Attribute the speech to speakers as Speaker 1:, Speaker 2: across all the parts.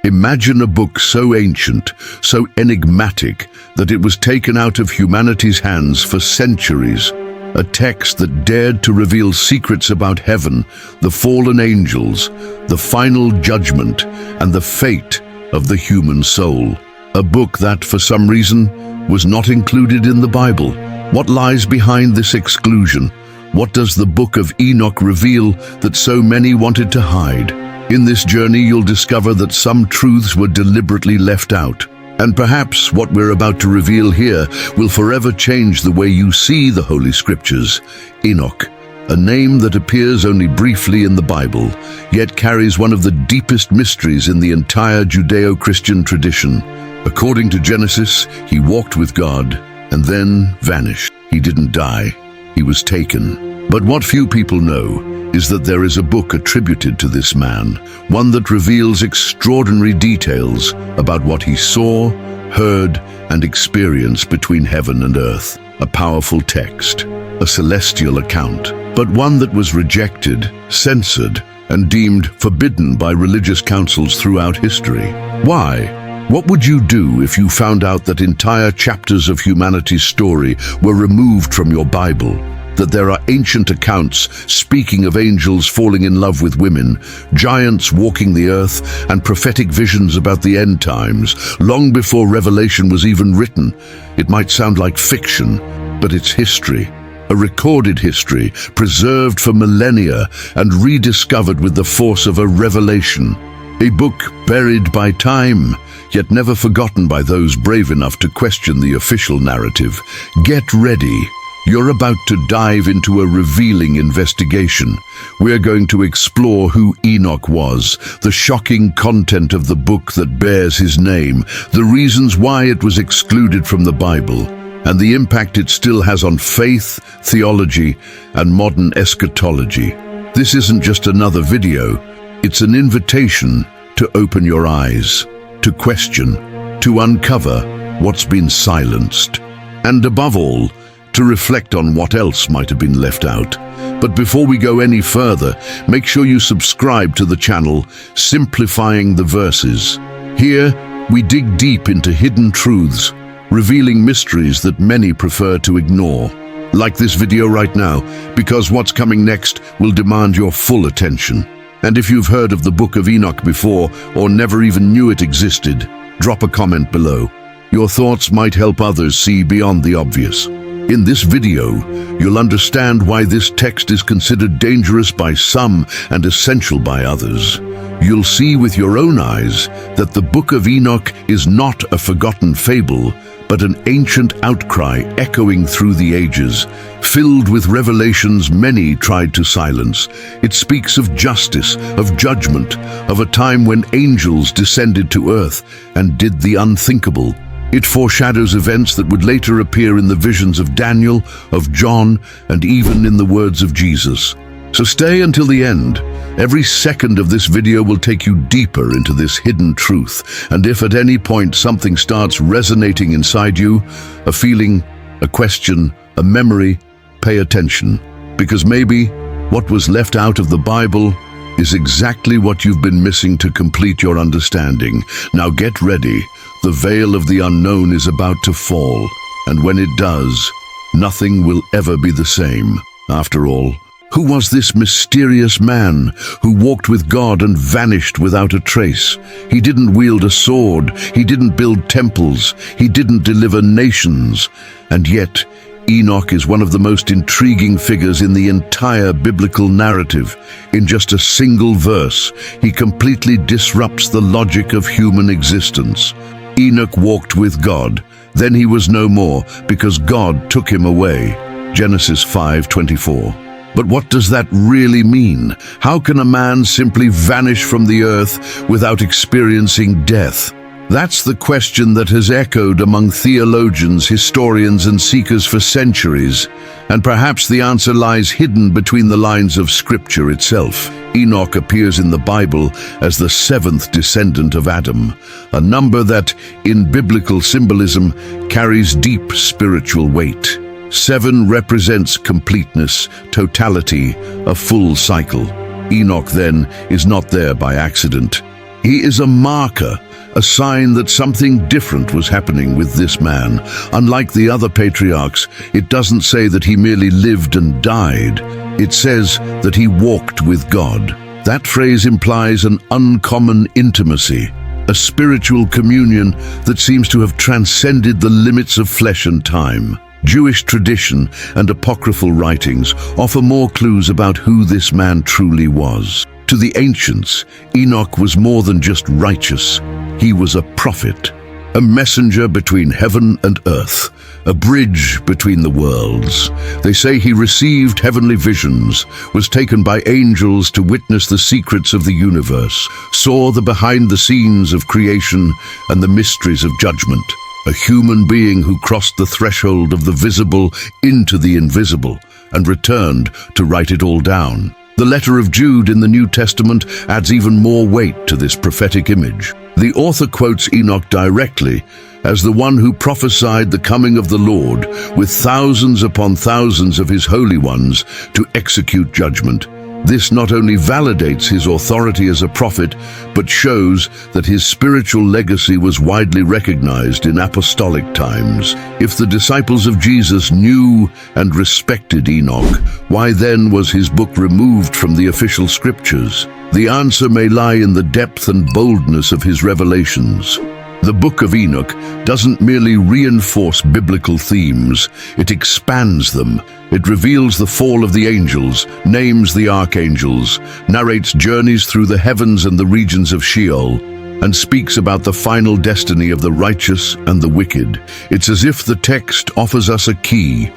Speaker 1: Imagine a book so ancient, so enigmatic, that it was taken out of humanity's hands for centuries. A text that dared to reveal secrets about heaven, the fallen angels, the final judgment, and the fate of the human soul. A book that, for some reason, was not included in the Bible. What lies behind this exclusion? What does the Book of Enoch reveal that so many wanted to hide? In this journey, you'll discover that some truths were deliberately left out. And perhaps what we're about to reveal here will forever change the way you see the Holy Scriptures. Enoch, a name that appears only briefly in the Bible, yet carries one of the deepest mysteries in the entire Judeo-Christian tradition. According to Genesis, he walked with God and then vanished. He didn't die. He was taken. But what few people know is that there is a book attributed to this man, one that reveals extraordinary details about what he saw, heard, and experienced between heaven and earth. A powerful text, a celestial account, but one that was rejected, censored, and deemed forbidden by religious councils throughout history. Why? What would you do if you found out that entire chapters of humanity's story were removed from your Bible? That there are ancient accounts speaking of angels falling in love with women, giants walking the earth, and prophetic visions about the end times, long before Revelation was even written. It might sound like fiction, but it's history. A recorded history, preserved for millennia and rediscovered with the force of a revelation. A book buried by time, yet never forgotten by those brave enough to question the official narrative. Get ready. You're about to dive into a revealing investigation. We're going to explore who Enoch was, the shocking content of the book that bears his name, the reasons why it was excluded from the Bible, and the impact it still has on faith, theology, and modern eschatology. This isn't just another video. It's an invitation to open your eyes, to question, to uncover what's been silenced, and above all, to reflect on what else might have been left out. But before we go any further, make sure you subscribe to the channel, Simplifying the Verses. Here, we dig deep into hidden truths, revealing mysteries that many prefer to ignore. Like this video right now, because what's coming next will demand your full attention. And if you've heard of the Book of Enoch before, or never even knew it existed, drop a comment below. Your thoughts might help others see beyond the obvious. In this video, you'll understand why this text is considered dangerous by some and essential by others. You'll see with your own eyes that the Book of Enoch is not a forgotten fable, but an ancient outcry echoing through the ages, filled with revelations many tried to silence. It speaks of justice, of judgment, of a time when angels descended to earth and did the unthinkable. It foreshadows events that would later appear in the visions of Daniel, of John, and even in the words of Jesus. So stay until the end. Every second of this video will take you deeper into this hidden truth. And if at any point something starts resonating inside you, a feeling, a question, a memory, pay attention. Because maybe what was left out of the Bible is exactly what you've been missing to complete your understanding. Now get ready. The veil of the unknown is about to fall, and when it does, nothing will ever be the same. After all, who was this mysterious man who walked with God and vanished without a trace? He didn't wield a sword, he didn't build temples, he didn't deliver nations, and yet Enoch is one of the most intriguing figures in the entire biblical narrative. In just a single verse, he completely disrupts the logic of human existence. Enoch walked with God, then he was no more because God took him away. Genesis 5:24. But what does that really mean? How can a man simply vanish from the earth without experiencing death? That's the question that has echoed among theologians, historians, and seekers for centuries. And perhaps the answer lies hidden between the lines of Scripture itself. Enoch appears in the Bible as the seventh descendant of Adam, a number that, in biblical symbolism, carries deep spiritual weight. 7 represents completeness, totality, a full cycle. Enoch, then, is not there by accident. He is a marker, a sign that something different was happening with this man. Unlike the other patriarchs, it doesn't say that he merely lived and died. It says that he walked with God. That phrase implies an uncommon intimacy, a spiritual communion that seems to have transcended the limits of flesh and time. Jewish tradition and apocryphal writings offer more clues about who this man truly was. To the ancients, Enoch was more than just righteous. He was a prophet, a messenger between heaven and earth, a bridge between the worlds. They say he received heavenly visions, was taken by angels to witness the secrets of the universe, saw the behind-the-scenes of creation and the mysteries of judgment. A human being who crossed the threshold of the visible into the invisible and returned to write it all down. The letter of Jude in the New Testament adds even more weight to this prophetic image. The author quotes Enoch directly as the one who prophesied the coming of the Lord with thousands upon thousands of his holy ones to execute judgment. This not only validates his authority as a prophet, but shows that his spiritual legacy was widely recognized in apostolic times. If the disciples of Jesus knew and respected Enoch, why then was his book removed from the official scriptures? The answer may lie in the depth and boldness of his revelations. The Book of Enoch doesn't merely reinforce biblical themes, it expands them. It reveals the fall of the angels, names the archangels, narrates journeys through the heavens and the regions of Sheol, and speaks about the final destiny of the righteous and the wicked. It's as if the text offers us a key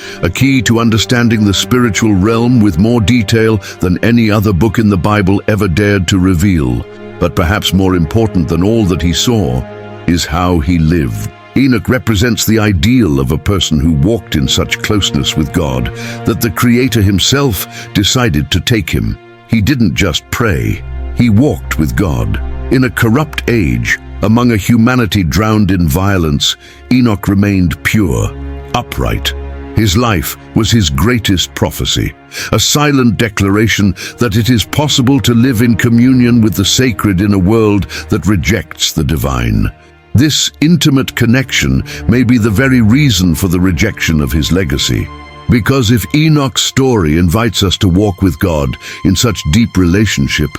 Speaker 1: to understanding the spiritual realm with more detail than any other book in the Bible ever dared to reveal. But perhaps more important than all that he saw is how he lived. Enoch represents the ideal of a person who walked in such closeness with God that the Creator himself decided to take him. He didn't just pray, he walked with God. In a corrupt age, among a humanity drowned in violence, Enoch remained pure, upright. His life was his greatest prophecy, a silent declaration that it is possible to live in communion with the sacred in a world that rejects the divine. This intimate connection may be the very reason for the rejection of his legacy. Because if Enoch's story invites us to walk with God in such deep relationship,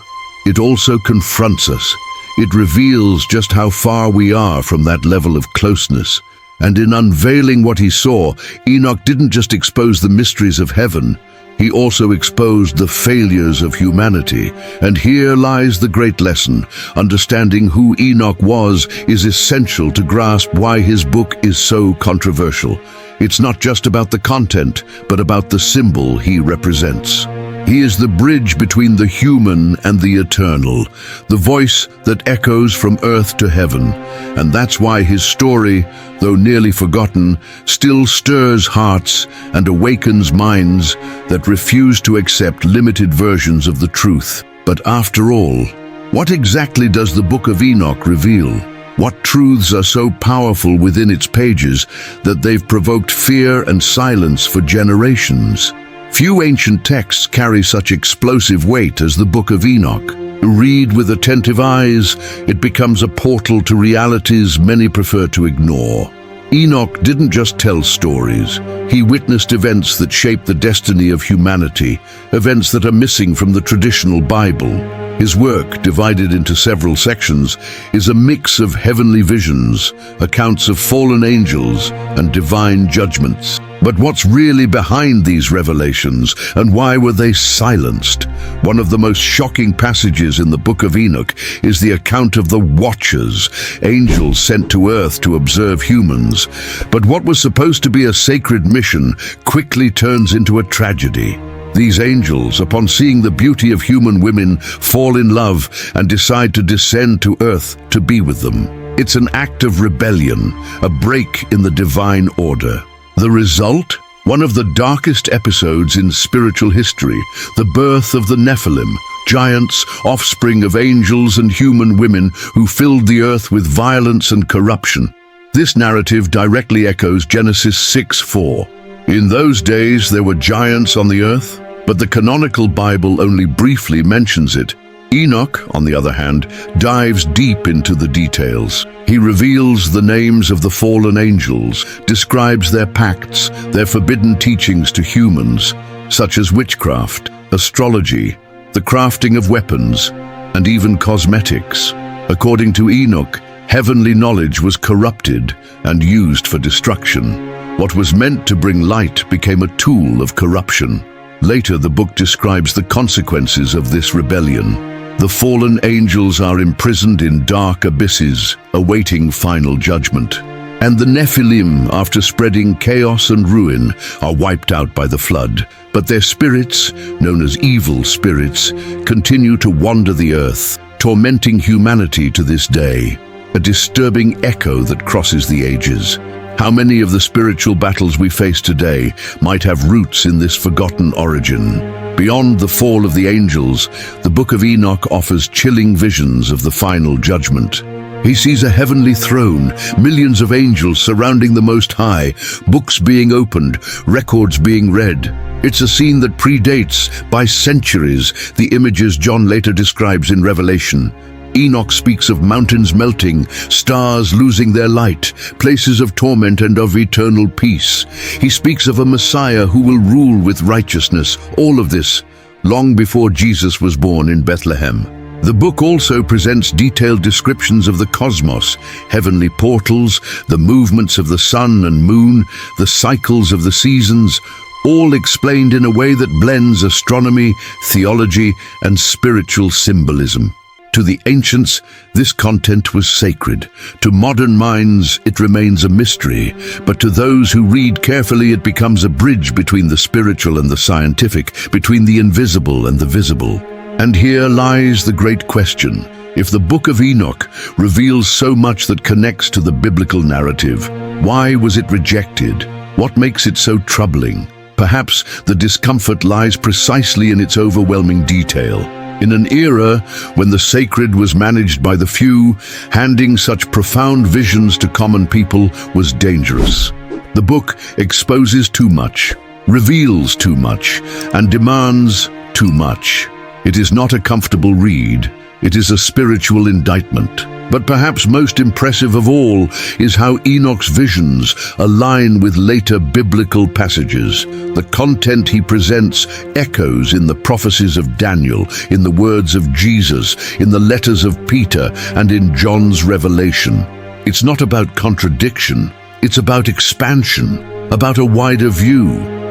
Speaker 1: it also confronts us. It reveals just how far we are from that level of closeness. And in unveiling what he saw, Enoch didn't just expose the mysteries of heaven, he also exposed the failures of humanity. And here lies the great lesson. Understanding who Enoch was is essential to grasp why his book is so controversial. It's not just about the content, but about the symbol he represents. He is the bridge between the human and the eternal, the voice that echoes from earth to heaven. And that's why his story, though nearly forgotten, still stirs hearts and awakens minds that refuse to accept limited versions of the truth. But after all, what exactly does the Book of Enoch reveal? What truths are so powerful within its pages that they've provoked fear and silence for generations? Few ancient texts carry such explosive weight as the Book of Enoch. Read with attentive eyes, it becomes a portal to realities many prefer to ignore. Enoch didn't just tell stories. He witnessed events that shaped the destiny of humanity, events that are missing from the traditional Bible. His work, divided into several sections, is a mix of heavenly visions, accounts of fallen angels, and divine judgments. But what's really behind these revelations, and why were they silenced? One of the most shocking passages in the Book of Enoch is the account of the Watchers, angels sent to earth to observe humans. But what was supposed to be a sacred mission quickly turns into a tragedy. These angels, upon seeing the beauty of human women, fall in love and decide to descend to earth to be with them. It's an act of rebellion, a break in the divine order. The result? One of the darkest episodes in spiritual history, the birth of the Nephilim, giants, offspring of angels and human women who filled the earth with violence and corruption. This narrative directly echoes Genesis 6:4. In those days there were giants on the earth, but the canonical Bible only briefly mentions it. Enoch, on the other hand, dives deep into the details. He reveals the names of the fallen angels, describes their pacts, their forbidden teachings to humans, such as witchcraft, astrology, the crafting of weapons, and even cosmetics. According to Enoch, heavenly knowledge was corrupted and used for destruction. What was meant to bring light became a tool of corruption. Later, the book describes the consequences of this rebellion. The fallen angels are imprisoned in dark abysses, awaiting final judgment. And the Nephilim, after spreading chaos and ruin, are wiped out by the flood. But their spirits, known as evil spirits, continue to wander the earth, tormenting humanity to this day. A disturbing echo that crosses the ages. How many of the spiritual battles we face today might have roots in this forgotten origin? Beyond the fall of the angels, the Book of Enoch offers chilling visions of the final judgment. He sees a heavenly throne, millions of angels surrounding the Most High, books being opened, records being read. It's a scene that predates, by centuries, the images John later describes in Revelation. Enoch speaks of mountains melting, stars losing their light, places of torment and of eternal peace. He speaks of a Messiah who will rule with righteousness, all of this long before Jesus was born in Bethlehem. The book also presents detailed descriptions of the cosmos, heavenly portals, the movements of the sun and moon, the cycles of the seasons, all explained in a way that blends astronomy, theology, and spiritual symbolism. To the ancients, this content was sacred. To modern minds, it remains a mystery. But to those who read carefully, it becomes a bridge between the spiritual and the scientific, between the invisible and the visible. And here lies the great question. If the Book of Enoch reveals so much that connects to the biblical narrative, why was it rejected? What makes it so troubling? Perhaps the discomfort lies precisely in its overwhelming detail. In an era when the sacred was managed by the few, handing such profound visions to common people was dangerous. The book exposes too much, reveals too much, and demands too much. It is not a comfortable read. It is a spiritual indictment. But perhaps most impressive of all is how Enoch's visions align with later biblical passages. The content he presents echoes in the prophecies of Daniel, in the words of Jesus, in the letters of Peter, and in John's revelation. It's not about contradiction, it's about expansion, about a wider view.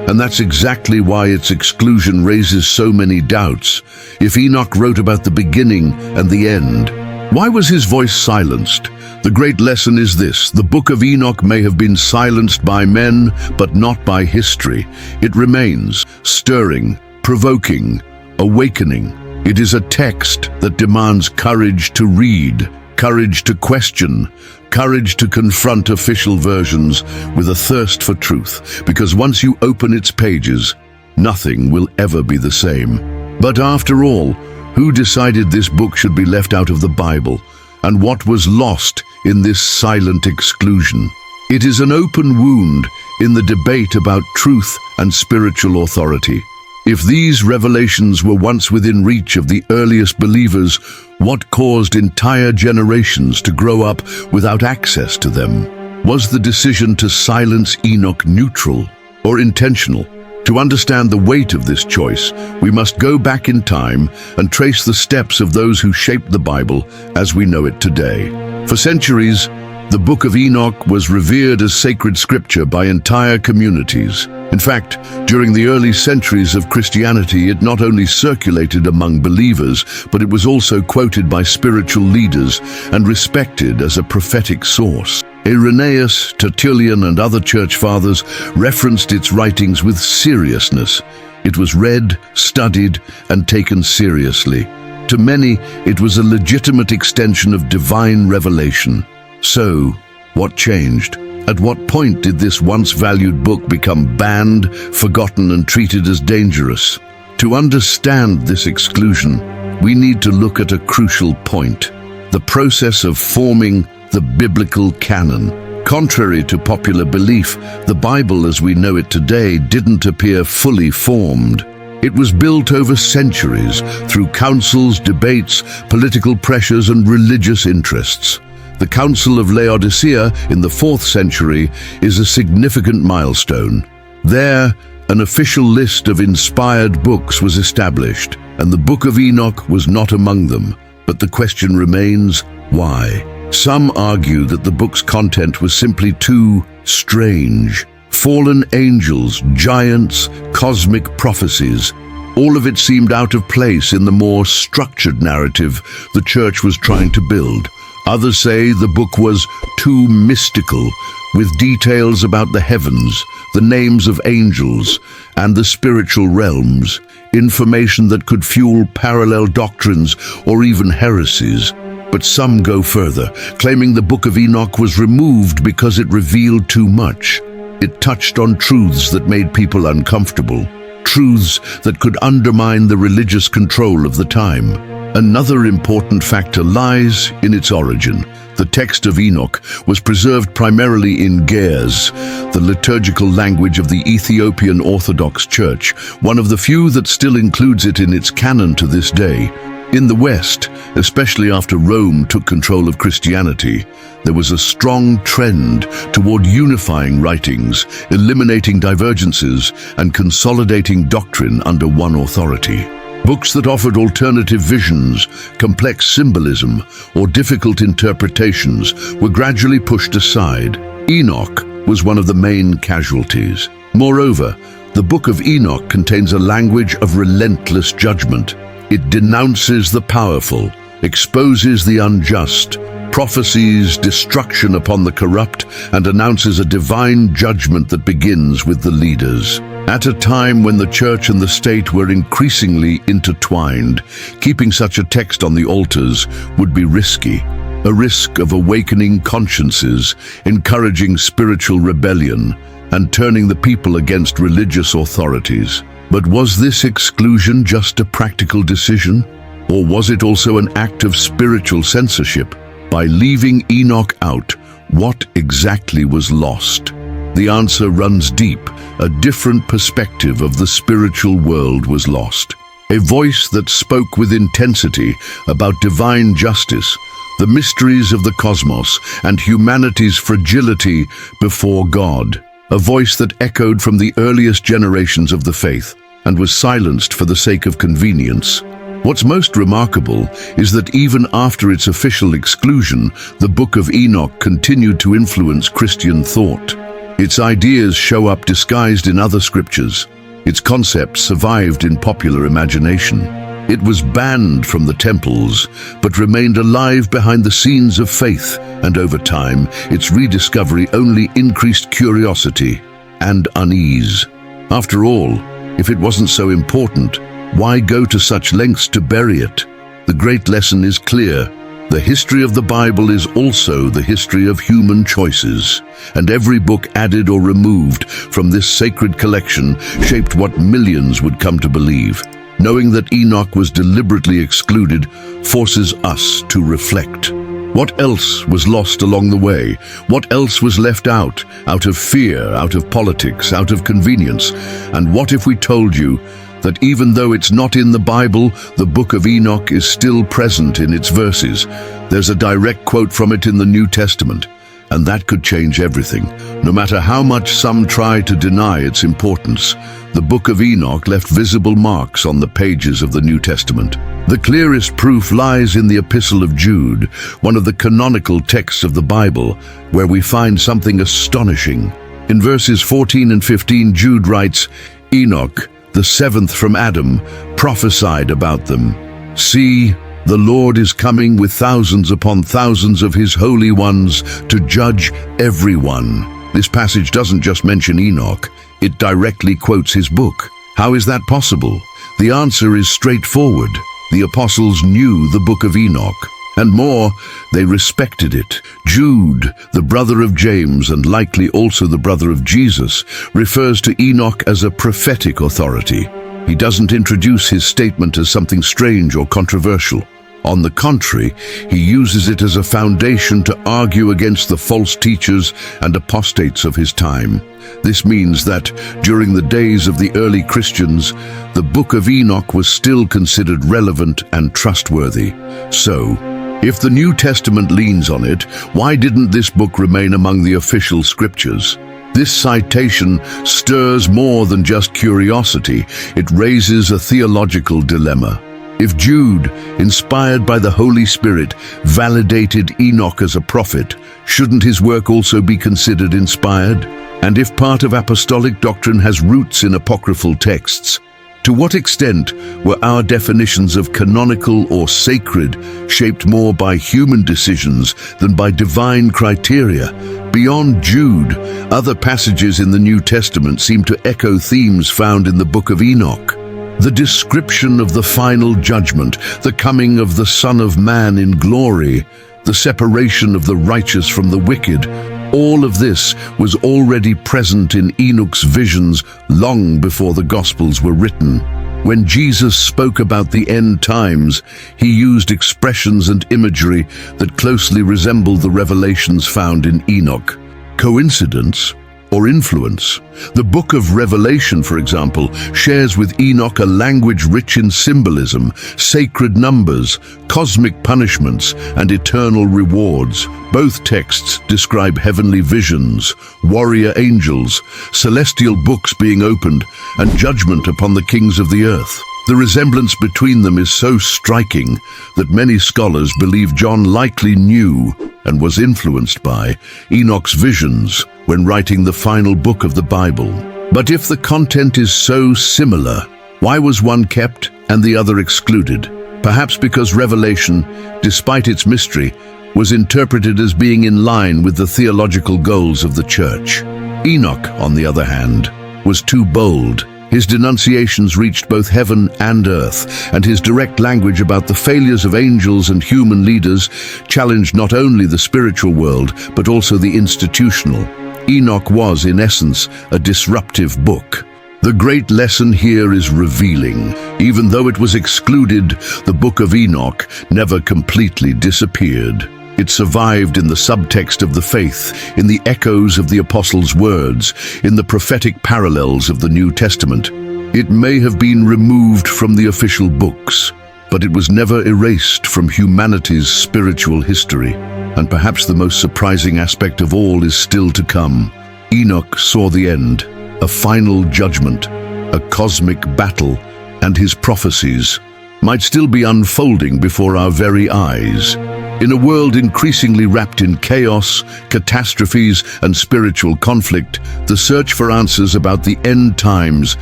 Speaker 1: And that's exactly why its exclusion raises so many doubts. If Enoch wrote about the beginning and the end, why was his voice silenced? The great lesson is this: the Book of Enoch may have been silenced by men, but not by history. It remains, stirring, provoking, awakening. It is a text that demands courage to read, courage to question, courage to confront official versions with a thirst for truth, because once you open its pages, nothing will ever be the same. But after all, who decided this book should be left out of the Bible? And what was lost in this silent exclusion? It is an open wound in the debate about truth and spiritual authority. If these revelations were once within reach of the earliest believers, what caused entire generations to grow up without access to them? Was the decision to silence Enoch neutral or intentional? To understand the weight of this choice, we must go back in time and trace the steps of those who shaped the Bible as we know it today. For centuries, the Book of Enoch was revered as sacred scripture by entire communities. In fact, during the early centuries of Christianity, it not only circulated among believers, but it was also quoted by spiritual leaders and respected as a prophetic source. Irenaeus, Tertullian, and other church fathers referenced its writings with seriousness. It was read, studied, and taken seriously. To many, it was a legitimate extension of divine revelation. So, what changed? At what point did this once valued book become banned, forgotten, and treated as dangerous? To understand this exclusion, we need to look at a crucial point: the process of forming the biblical canon. Contrary to popular belief, the Bible as we know it today didn't appear fully formed. It was built over centuries through councils, debates, political pressures, and religious interests. The Council of Laodicea in the 4th century is a significant milestone. There, an official list of inspired books was established, and the Book of Enoch was not among them. But the question remains, why? Some argue that the book's content was simply too strange. Fallen angels, giants, cosmic prophecies, all of it seemed out of place in the more structured narrative the church was trying to build. Others say the book was too mystical, with details about the heavens, the names of angels, and the spiritual realms, information that could fuel parallel doctrines or even heresies. But some go further, claiming the Book of Enoch was removed because it revealed too much. It touched on truths that made people uncomfortable, truths that could undermine the religious control of the time. Another important factor lies in its origin. The text of Enoch was preserved primarily in Ge'ez, the liturgical language of the Ethiopian Orthodox Church, one of the few that still includes it in its canon to this day. In the West, especially after Rome took control of Christianity, there was a strong trend toward unifying writings, eliminating divergences, and consolidating doctrine under one authority. Books that offered alternative visions, complex symbolism, or difficult interpretations were gradually pushed aside. Enoch was one of the main casualties. Moreover, the Book of Enoch contains a language of relentless judgment. It denounces the powerful, exposes the unjust, prophesies destruction upon the corrupt, and announces a divine judgment that begins with the leaders. At a time when the church and the state were increasingly intertwined, keeping such a text on the altars would be risky. A risk of awakening consciences, encouraging spiritual rebellion, and turning the people against religious authorities. But was this exclusion just a practical decision? Or was it also an act of spiritual censorship? By leaving Enoch out, what exactly was lost? The answer runs deep. A different perspective of the spiritual world was lost. A voice that spoke with intensity about divine justice, the mysteries of the cosmos, and humanity's fragility before God. A voice that echoed from the earliest generations of the faith and was silenced for the sake of convenience. What's most remarkable is that even after its official exclusion, the Book of Enoch continued to influence Christian thought. Its ideas show up disguised in other scriptures. Its concepts survived in popular imagination. It was banned from the temples, but remained alive behind the scenes of faith, and over time, its rediscovery only increased curiosity and unease. After all, if it wasn't so important, why go to such lengths to bury it? The great lesson is clear. The history of the Bible is also the history of human choices, and every book added or removed from this sacred collection shaped what millions would come to believe. Knowing that Enoch was deliberately excluded forces us to reflect. What else was lost along the way? What else was left out of fear, out of politics, out of convenience? And what if we told you that even though it's not in the Bible, the Book of Enoch is still present in its verses? There's a direct quote from it in the New Testament, and that could change everything. No matter how much some try to deny its importance, the Book of Enoch left visible marks on the pages of the New Testament. The clearest proof lies in the Epistle of Jude, one of the canonical texts of the Bible, where we find something astonishing. In verses 14 and 15, Jude writes, "Enoch, the seventh from Adam, prophesied about them. See, the Lord is coming with thousands upon thousands of his holy ones to judge everyone." This passage doesn't just mention Enoch, it directly quotes his book. How is that possible? The answer is straightforward. The apostles knew the Book of Enoch. And more, they respected it. Jude, the brother of James and likely also the brother of Jesus, refers to Enoch as a prophetic authority. He doesn't introduce his statement as something strange or controversial. On the contrary, he uses it as a foundation to argue against the false teachers and apostates of his time. This means that, during the days of the early Christians, the Book of Enoch was still considered relevant and trustworthy. So, if the New Testament leans on it, why didn't this book remain among the official scriptures? This citation stirs more than just curiosity. It raises a theological dilemma. If Jude, inspired by the Holy Spirit, validated Enoch as a prophet, shouldn't his work also be considered inspired? And if part of apostolic doctrine has roots in apocryphal texts, to what extent were our definitions of canonical or sacred shaped more by human decisions than by divine criteria? Beyond Jude, other passages in the New Testament seem to echo themes found in the Book of Enoch. The description of the final judgment, the coming of the Son of Man in glory, the separation of the righteous from the wicked, all of this was already present in Enoch's visions long before the Gospels were written. When Jesus spoke about the end times, he used expressions and imagery that closely resembled the revelations found in Enoch. Coincidence or influence? The Book of Revelation, for example, shares with Enoch a language rich in symbolism, sacred numbers, cosmic punishments, and eternal rewards. Both texts describe heavenly visions, warrior angels, celestial books being opened, and judgment upon the kings of the earth. The resemblance between them is so striking that many scholars believe John likely knew and was influenced by Enoch's visions when writing the final book of the Bible. But if the content is so similar, why was one kept and the other excluded? Perhaps because Revelation, despite its mystery, was interpreted as being in line with the theological goals of the church. Enoch, on the other hand, was too bold. His denunciations reached both heaven and earth, and his direct language about the failures of angels and human leaders challenged not only the spiritual world, but also the institutional. Enoch was, in essence, a disruptive book. The great lesson here is revealing. Even though it was excluded, the Book of Enoch never completely disappeared. It survived in the subtext of the faith, in the echoes of the apostles' words, in the prophetic parallels of the New Testament. It may have been removed from the official books, but it was never erased from humanity's spiritual history. And perhaps the most surprising aspect of all is still to come. Enoch saw the end, a final judgment, a cosmic battle, and his prophecies might still be unfolding before our very eyes. In a world increasingly wrapped in chaos, catastrophes, and spiritual conflict, the search for answers about the end times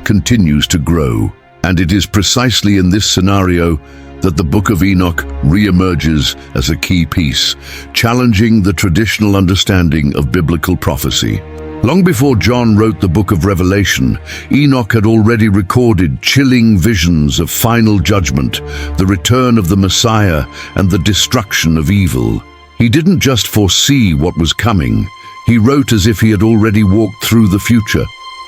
Speaker 1: continues to grow. And it is precisely in this scenario that the Book of Enoch re-emerges as a key piece, challenging the traditional understanding of biblical prophecy. Long before John wrote the Book of Revelation, Enoch had already recorded chilling visions of final judgment, the return of the Messiah, and the destruction of evil. He didn't just foresee what was coming, he wrote as if he had already walked through the future.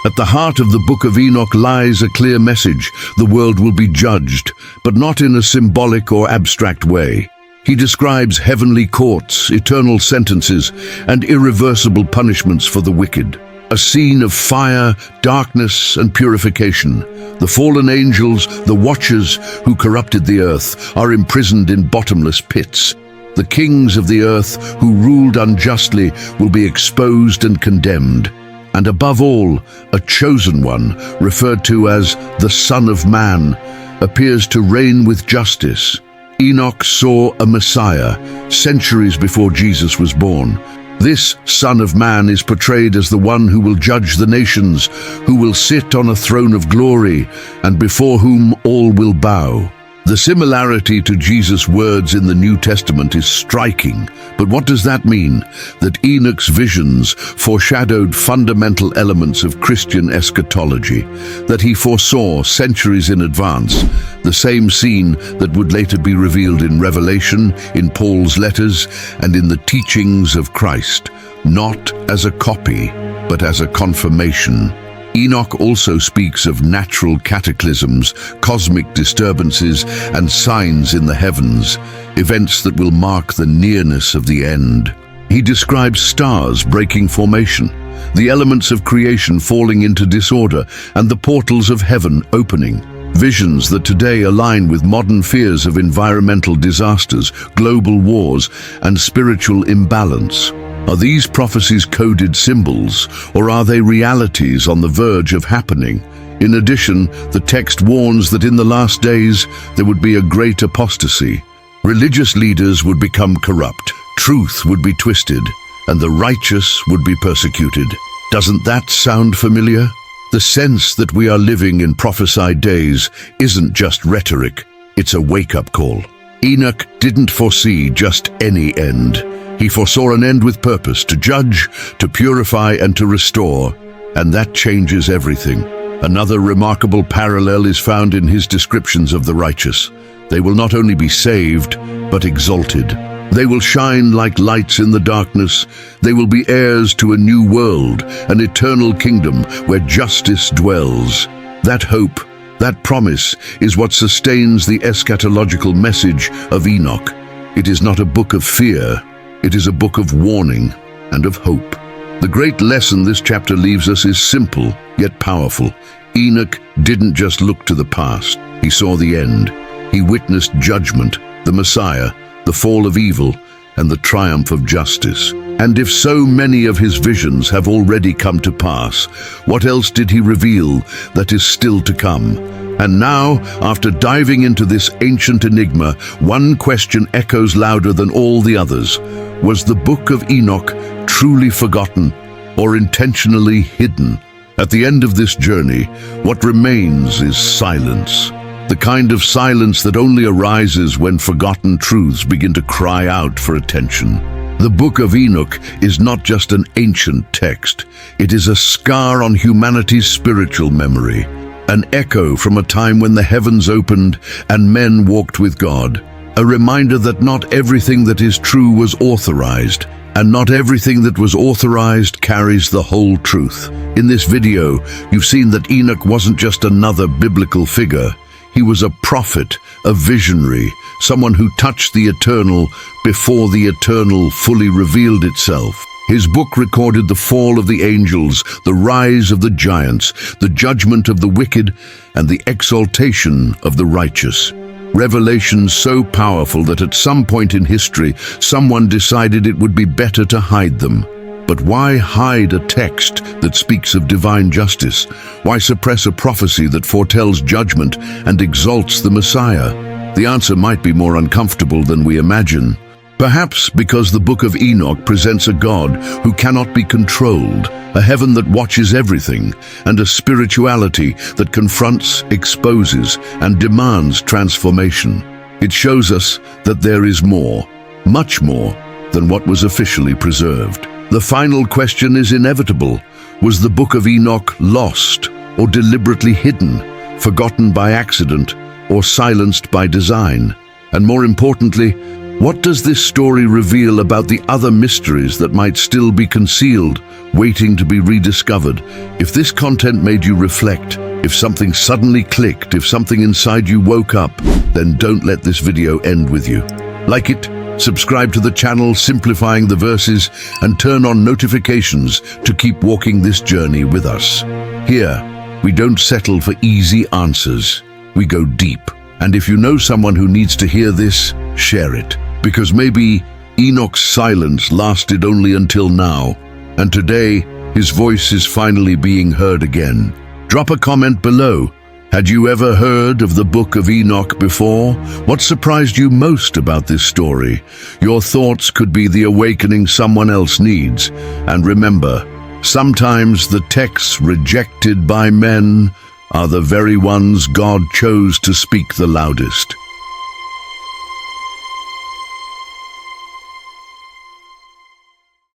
Speaker 1: At the heart of the Book of Enoch lies a clear message: the world will be judged, but not in a symbolic or abstract way. He describes heavenly courts, eternal sentences, and irreversible punishments for the wicked. A scene of fire, darkness, and purification. The fallen angels, the watchers who corrupted the earth, are imprisoned in bottomless pits. The kings of the earth who ruled unjustly will be exposed and condemned. And above all, a chosen one, referred to as the Son of Man, appears to reign with justice. Enoch saw a Messiah centuries before Jesus was born. This Son of Man is portrayed as the one who will judge the nations, who will sit on a throne of glory, and before whom all will bow. The similarity to Jesus' words in the New Testament is striking, but what does that mean? That Enoch's visions foreshadowed fundamental elements of Christian eschatology, that he foresaw centuries in advance the same scene that would later be revealed in Revelation, in Paul's letters, and in the teachings of Christ, not as a copy, but as a confirmation. Enoch also speaks of natural cataclysms, cosmic disturbances, and signs in the heavens, events that will mark the nearness of the end. He describes stars breaking formation, the elements of creation falling into disorder, and the portals of heaven opening. Visions that today align with modern fears of environmental disasters, global wars, and spiritual imbalance. Are these prophecies coded symbols, or are they realities on the verge of happening? In addition, the text warns that in the last days there would be a great apostasy. Religious leaders would become corrupt, truth would be twisted, and the righteous would be persecuted. Doesn't that sound familiar? The sense that we are living in prophesied days isn't just rhetoric, it's a wake-up call. Enoch didn't foresee just any end. He foresaw an end with purpose, to judge, to purify, and to restore, and that changes everything. Another remarkable parallel is found in his descriptions of the righteous. They will not only be saved, but exalted. They will shine like lights in the darkness. They will be heirs to a new world, an eternal kingdom where justice dwells. That hope, that promise, is what sustains the eschatological message of Enoch. It is not a book of fear. It is a book of warning and of hope. The great lesson this chapter leaves us is simple, yet powerful. Enoch didn't just look to the past. He saw the end. He witnessed judgment, the Messiah, the fall of evil, and the triumph of justice. And if so many of his visions have already come to pass, what else did he reveal that is still to come? And now, after diving into this ancient enigma, one question echoes louder than all the others. Was the Book of Enoch truly forgotten or intentionally hidden? At the end of this journey, what remains is silence. The kind of silence that only arises when forgotten truths begin to cry out for attention. The Book of Enoch is not just an ancient text. It is a scar on humanity's spiritual memory, an echo from a time when the heavens opened and men walked with God, a reminder that not everything that is true was authorized, and not everything that was authorized carries the whole truth. In this video, you've seen that Enoch wasn't just another biblical figure. He was a prophet, a visionary, someone who touched the eternal before the eternal fully revealed itself. His book recorded the fall of the angels, the rise of the giants, the judgment of the wicked, and the exaltation of the righteous. Revelations so powerful that at some point in history, someone decided it would be better to hide them. But why hide a text that speaks of divine justice? Why suppress a prophecy that foretells judgment and exalts the Messiah? The answer might be more uncomfortable than we imagine. Perhaps because the Book of Enoch presents a God who cannot be controlled, a heaven that watches everything, and a spirituality that confronts, exposes, and demands transformation. It shows us that there is more, much more, than what was officially preserved. The final question is inevitable. Was the Book of Enoch lost, or deliberately hidden, forgotten by accident, or silenced by design? And more importantly, what does this story reveal about the other mysteries that might still be concealed, waiting to be rediscovered? If this content made you reflect, if something suddenly clicked, if something inside you woke up, then don't let this video end with you. Like it, subscribe to the channel Simplifying the Verses, and turn on notifications to keep walking this journey with us. Here, we don't settle for easy answers. We go deep. And if you know someone who needs to hear this, share it. Because maybe Enoch's silence lasted only until now, and today his voice is finally being heard again. Drop a comment below. Had you ever heard of the Book of Enoch before? What surprised you most about this story? Your thoughts could be the awakening someone else needs. And remember, sometimes the texts rejected by men are the very ones God chose to speak the loudest.